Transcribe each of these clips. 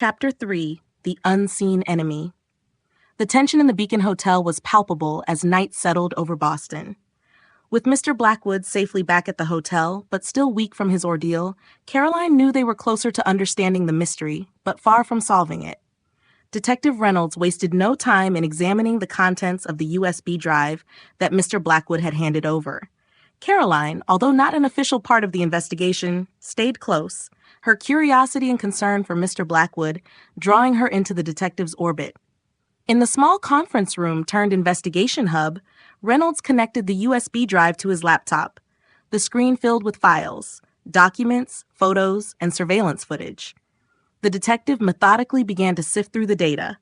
Chapter 3: The Unseen Enemy. The tension in the Beacon Hotel was palpable as night settled over Boston. With Mr. Blackwood safely back at the hotel, but still weak from his ordeal, Caroline knew they were closer to understanding the mystery, but far from solving it. Detective Reynolds wasted no time in examining the contents of the USB drive that Mr. Blackwood had handed over. Caroline, although not an official part of the investigation, stayed close, her curiosity and concern for Mr. Blackwood drawing her into the detective's orbit. In the small conference room turned investigation hub, Reynolds connected the USB drive to his laptop, the screen filled with files, documents, photos, and surveillance footage. The detective methodically began to sift through the data.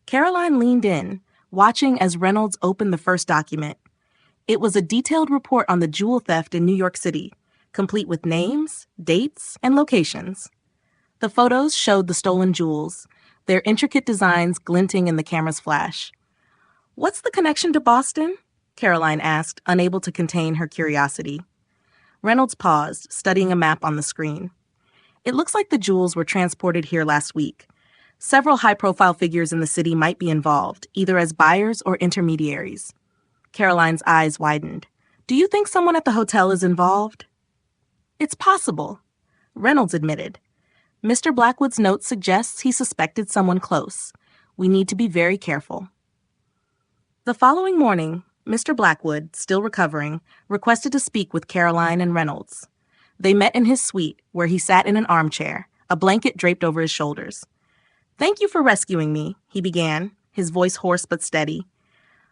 Caroline leaned in, watching as Reynolds opened the first document. It was a detailed report on the jewel theft in New York City, complete with names, dates, and locations. The photos showed the stolen jewels, their intricate designs glinting in the camera's flash. "What's the connection to Boston?" Caroline asked, unable to contain her curiosity. Reynolds paused, studying a map on the screen. "It looks like the jewels were transported here last week. Several high-profile figures in the city might be involved, either as buyers or intermediaries." Caroline's eyes widened. "Do you think someone at the hotel is involved?" "It's possible," Reynolds admitted. "Mr. Blackwood's note suggests he suspected someone close. We need to be very careful." The following morning, Mr. Blackwood, still recovering, requested to speak with Caroline and Reynolds. They met in his suite, where he sat in an armchair, a blanket draped over his shoulders. "Thank you for rescuing me," he began, his voice hoarse but steady.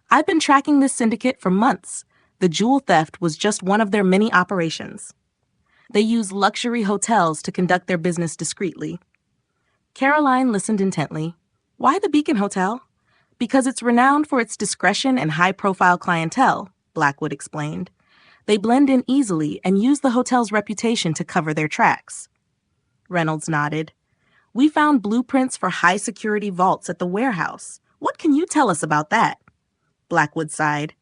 "I've been tracking this syndicate for months. The jewel theft was just one of their many operations. They use luxury hotels to conduct their business discreetly." Caroline listened intently. "Why the Beacon Hotel?" "Because it's renowned for its discretion and high-profile clientele," Blackwood explained. "They blend in easily and use the hotel's reputation to cover their tracks." Reynolds nodded. "We found blueprints for high-security vaults at the warehouse. What can you tell us about that?" Blackwood sighed.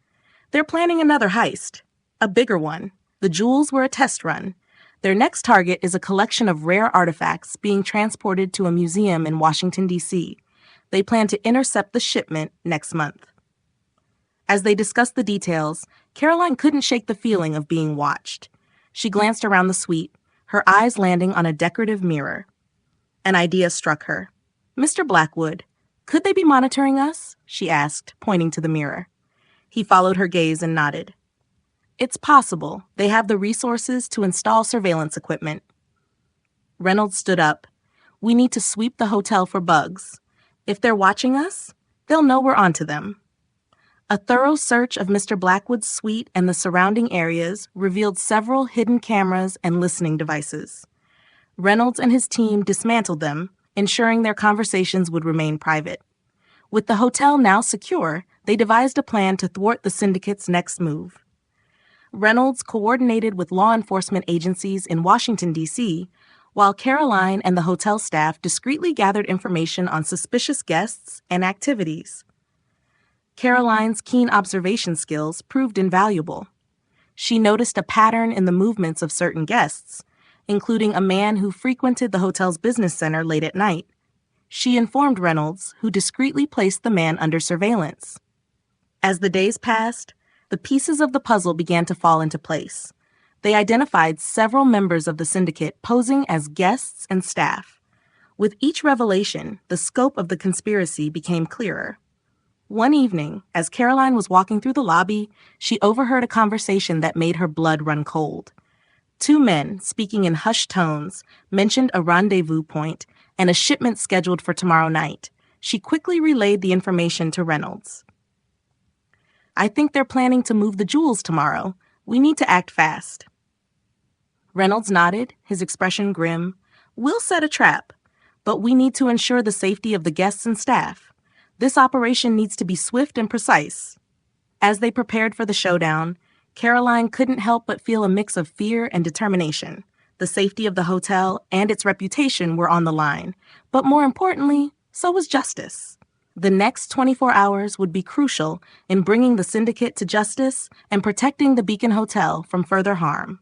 "They're planning another heist. A bigger one. The jewels were a test run. Their next target is a collection of rare artifacts being transported to a museum in Washington, D.C. They plan to intercept the shipment next month." As they discussed the details, Caroline couldn't shake the feeling of being watched. She glanced around the suite, her eyes landing on a decorative mirror. An idea struck her. "Mr. Blackwood, could they be monitoring us?" she asked, pointing to the mirror. He followed her gaze and nodded. "It's possible they have the resources to install surveillance equipment." Reynolds stood up. "We need to sweep the hotel for bugs. If they're watching us, they'll know we're onto them." A thorough search of Mr. Blackwood's suite and the surrounding areas revealed several hidden cameras and listening devices. Reynolds and his team dismantled them, ensuring their conversations would remain private. With the hotel now secure, they devised a plan to thwart the syndicate's next move. Reynolds coordinated with law enforcement agencies in Washington, D.C., while Caroline and the hotel staff discreetly gathered information on suspicious guests and activities. Caroline's keen observation skills proved invaluable. She noticed a pattern in the movements of certain guests, including a man who frequented the hotel's business center late at night. She informed Reynolds, who discreetly placed the man under surveillance. As the days passed, the pieces of the puzzle began to fall into place. They identified several members of the syndicate posing as guests and staff. With each revelation, the scope of the conspiracy became clearer. One evening, as Caroline was walking through the lobby, she overheard a conversation that made her blood run cold. Two men, speaking in hushed tones, mentioned a rendezvous point and a shipment scheduled for tomorrow night. She quickly relayed the information to Reynolds. "I think they're planning to move the jewels tomorrow. We need to act fast." Reynolds nodded, his expression grim. "We'll set a trap, but we need to ensure the safety of the guests and staff. This operation needs to be swift and precise." As they prepared for the showdown, Caroline couldn't help but feel a mix of fear and determination. The safety of the hotel and its reputation were on the line, but more importantly, so was justice. The next 24 hours would be crucial in bringing the syndicate to justice and protecting the Beacon Hotel from further harm.